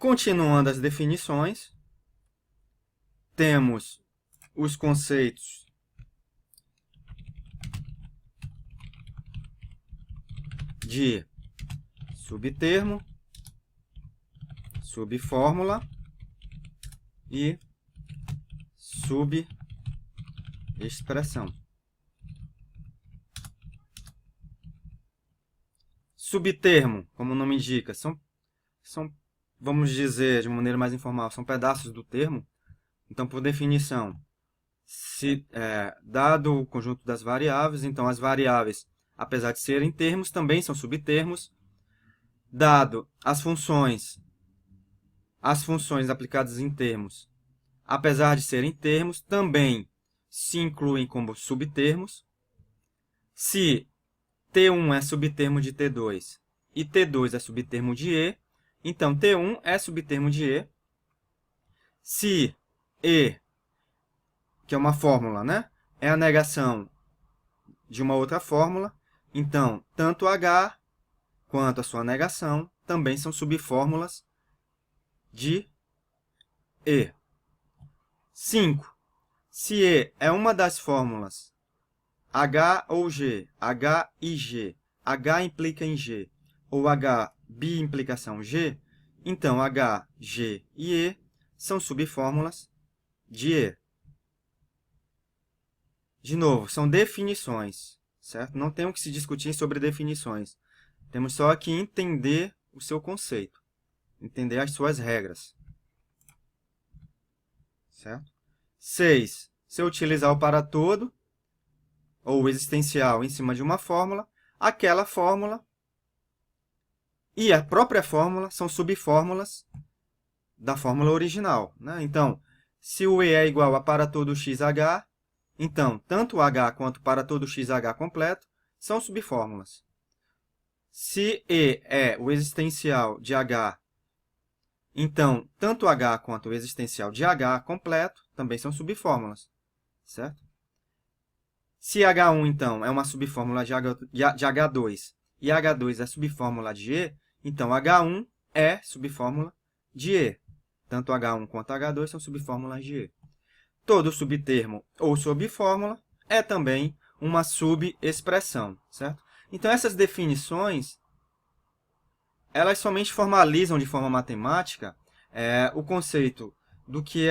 Continuando as definições, temos os conceitos de subtermo, subfórmula e subexpressão. Subtermo, como o nome indica, são, vamos dizer de uma maneira mais informal, são pedaços do termo. Então, por definição, dado o conjunto das variáveis, então as variáveis, apesar de serem termos, também são subtermos. Dado as funções aplicadas em termos, apesar de serem termos, também se incluem como subtermos. Se T1 é subtermo de T2 e T2 é subtermo de E, então T1 é subtermo de E. Se E, que é uma fórmula, né, é a negação de uma outra fórmula, então tanto H quanto a sua negação também são subfórmulas de E. 5. Se E é uma das fórmulas H ou G, H e G, H implica em G, ou H bi-implicação G, então H, G e E são subfórmulas de E. De novo, são definições, certo? Não temos que se discutir sobre definições. Temos só que entender o seu conceito, entender as suas regras. Certo? 6. Se eu utilizar o para todo, ou o existencial em cima de uma fórmula, aquela fórmula e a própria fórmula são subfórmulas da fórmula original, né? Então, se o E é igual a para todo xh, então, tanto H quanto para todo xh completo são subfórmulas. Se E é o existencial de H, então, tanto H quanto o existencial de H completo também são subfórmulas, certo? Se H1, então, é uma subfórmula de H2 e H2 é subfórmula de E, então H1 é subfórmula de E. Tanto H1 quanto H2 são subfórmulas de E. Todo subtermo ou subfórmula é também uma subexpressão, certo? Então, essas definições, elas somente formalizam de forma matemática o conceito do que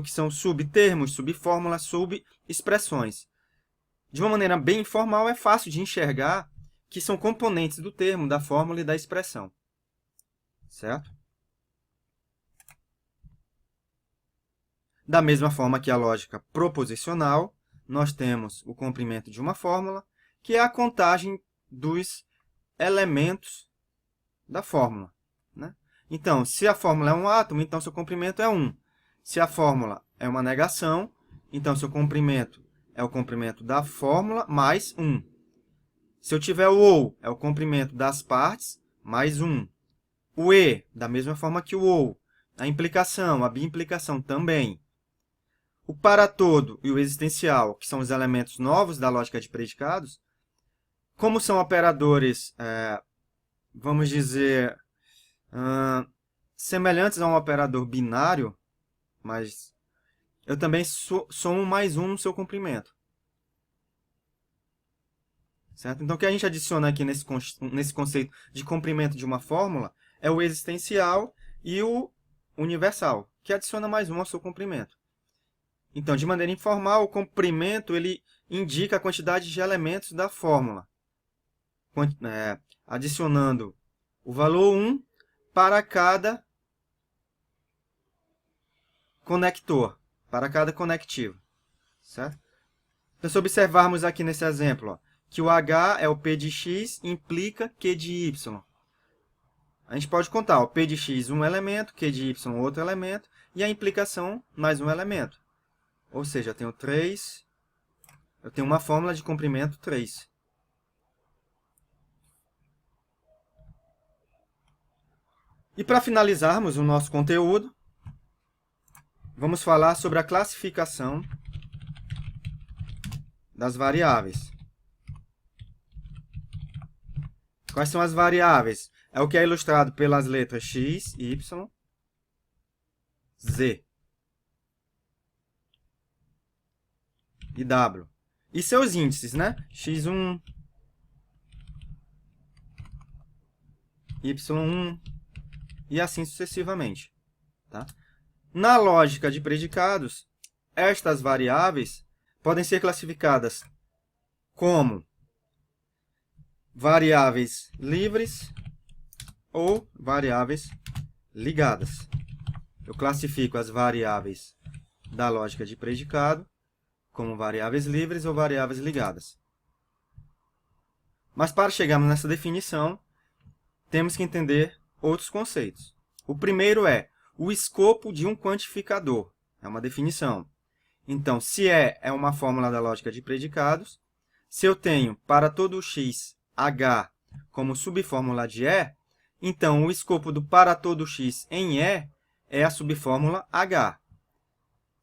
são subtermos, subfórmulas, subexpressões. De uma maneira bem informal, é fácil de enxergar que são componentes do termo, da fórmula e da expressão. Certo? Da mesma forma que a lógica proposicional, nós temos o comprimento de uma fórmula, que é a contagem dos elementos da fórmula, né? Então, se a fórmula é um átomo, então seu comprimento é 1. Se a fórmula é uma negação, então seu comprimento é o comprimento da fórmula mais 1. Se eu tiver o ou, é o comprimento das partes mais 1. O e, da mesma forma que o ou. A implicação, a biimplicação também. O para todo e o existencial, que são os elementos novos da lógica de predicados, como são operadores, vamos dizer, semelhantes a um operador binário, mas eu também somo mais 1 no seu comprimento. Certo? Então, o que a gente adiciona aqui nesse conceito de comprimento de uma fórmula é o existencial e o universal, que adiciona mais 1 ao seu comprimento. Então, de maneira informal, o comprimento ele indica a quantidade de elementos da fórmula, adicionando o valor 1 para cada conector, para cada conectivo. Certo? Então, se observarmos aqui nesse exemplo, ó, que o H é o P de x, implica Q de y. A gente pode contar, o P de x um elemento, Q de y outro elemento, e a implicação mais um elemento. Ou seja, eu tenho 3, eu tenho uma fórmula de comprimento 3. E para finalizarmos o nosso conteúdo, vamos falar sobre a classificação das variáveis. Quais são as variáveis? É o que é ilustrado pelas letras x, y, Z e W. E seus índices, né? x1, y1 e assim sucessivamente. Tá? Na lógica de predicados, estas variáveis podem ser classificadas como variáveis livres ou variáveis ligadas. Eu classifico as variáveis da lógica de predicado como variáveis livres ou variáveis ligadas. Mas para chegarmos nessa definição, temos que entender outros conceitos. O primeiro é o escopo de um quantificador. É uma definição. Então, se é uma fórmula da lógica de predicados, se eu tenho para todo x, h como subfórmula de E, então o escopo do para todo x em E é a subfórmula h.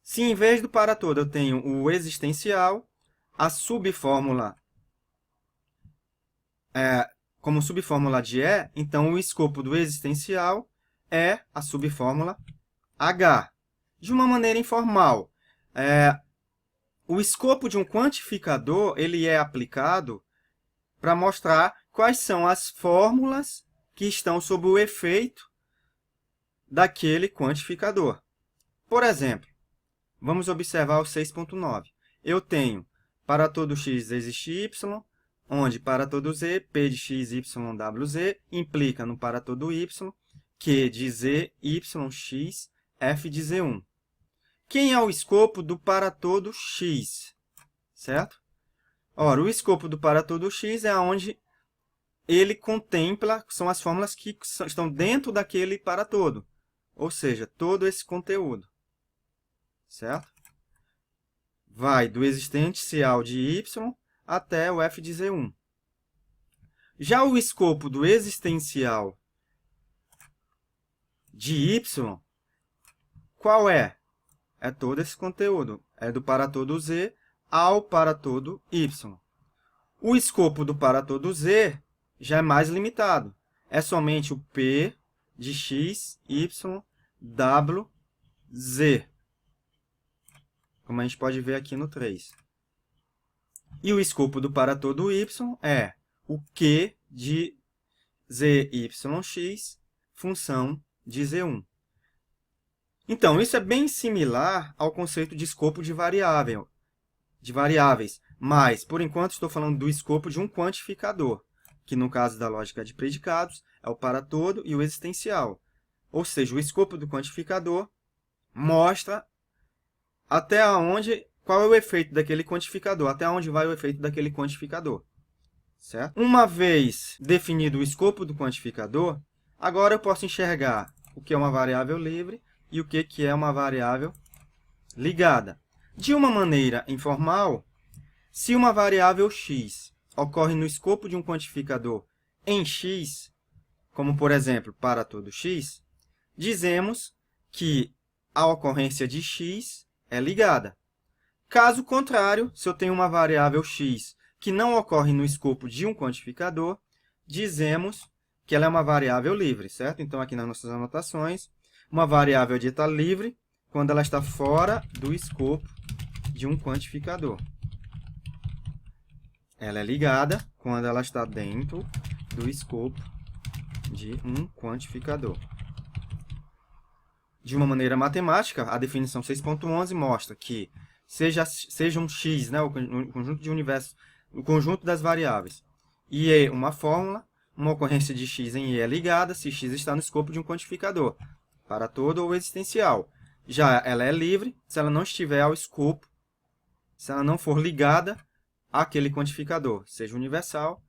Se em vez do para todo eu tenho o existencial, a subfórmula como subfórmula de E, então o escopo do existencial é a subfórmula H. De uma maneira informal, o escopo de um quantificador ele é aplicado para mostrar quais são as fórmulas que estão sob o efeito daquele quantificador. Por exemplo, vamos observar o 6.9. Eu tenho para todo x existe y, onde para todo z, p de x, y, wz, implica no para todo y, q de z, y, x, f de z1. Quem é o escopo do para todo x? Certo? Ora, o escopo do para todo x é onde ele contempla, são as fórmulas que estão dentro daquele para todo. Ou seja, todo esse conteúdo. Certo? Vai do existencial de y até o f de z1. Já o escopo do existencial de y, qual é? É todo esse conteúdo. É do para todo z ao para todo y. O escopo do para todo z já é mais limitado. É somente o p de x, y, w, z. Como a gente pode ver aqui no 3. E o escopo do para todo y é o q de z, y, x, função de z1. Então, isso é bem similar ao conceito de escopo de variáveis, mas, por enquanto, estou falando do escopo de um quantificador, que no caso da lógica de predicados é o para todo e o existencial. Ou seja, o escopo do quantificador mostra até onde, qual é o efeito daquele quantificador, até onde vai o efeito daquele quantificador. Certo? Uma vez definido o escopo do quantificador, agora eu posso enxergar o que é uma variável livre e o que é uma variável ligada. De uma maneira informal, se uma variável x ocorre no escopo de um quantificador em x, como, por exemplo, para todo x, dizemos que a ocorrência de x é ligada. Caso contrário, se eu tenho uma variável x que não ocorre no escopo de um quantificador, dizemos que ela é uma variável livre, certo? Então, aqui nas nossas anotações, uma variável é dita livre quando ela está fora do escopo de um quantificador. Ela é ligada quando ela está dentro do escopo de um quantificador. De uma maneira matemática, a definição 6.11 mostra que seja um x, né, o conjunto de universo, o conjunto das variáveis, e E uma fórmula, uma ocorrência de x em E é ligada se x está no escopo de um quantificador, para todo ou existencial. Já ela é livre se ela não estiver ao escopo, se ela não for ligada àquele quantificador, seja universal